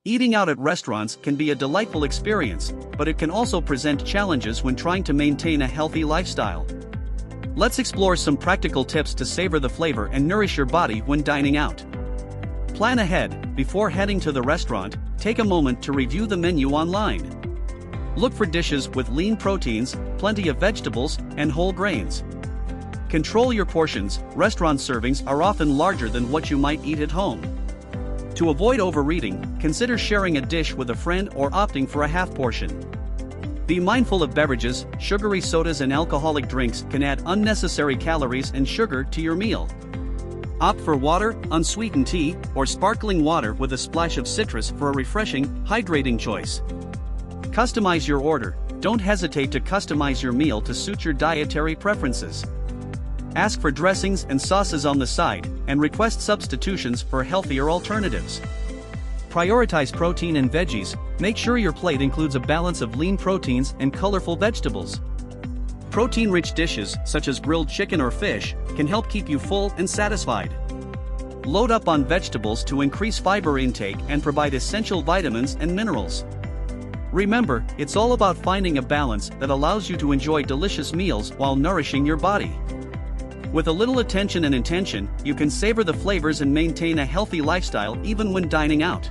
Eating out at restaurants can be a delightful experience, but it can also present challenges when trying to maintain a healthy lifestyle. Let's explore some practical tips to savor the flavor and nourish your body when dining out. Plan ahead. Before heading to the restaurant, take a moment to review the menu online. Look for dishes with lean proteins, plenty of vegetables, and whole grains. Control your portions. Restaurant servings are often larger than what you might eat at home. To avoid overeating, consider sharing a dish with a friend or opting for a half portion. Be mindful of beverages. Sugary sodas and alcoholic drinks can add unnecessary calories and sugar to your meal. Opt for water, unsweetened tea, or sparkling water with a splash of citrus for a refreshing, hydrating choice. Customize your order. Don't hesitate to customize your meal to suit your dietary preferences. Ask for dressings and sauces on the side, and request substitutions for healthier alternatives. Prioritize protein and veggies. Make sure your plate includes a balance of lean proteins and colorful vegetables. Protein-rich dishes, such as grilled chicken or fish, can help keep you full and satisfied. Load up on vegetables to increase fiber intake and provide essential vitamins and minerals. Remember, it's all about finding a balance that allows you to enjoy delicious meals while nourishing your body. With a little attention and intention, you can savor the flavors and maintain a healthy lifestyle even when dining out.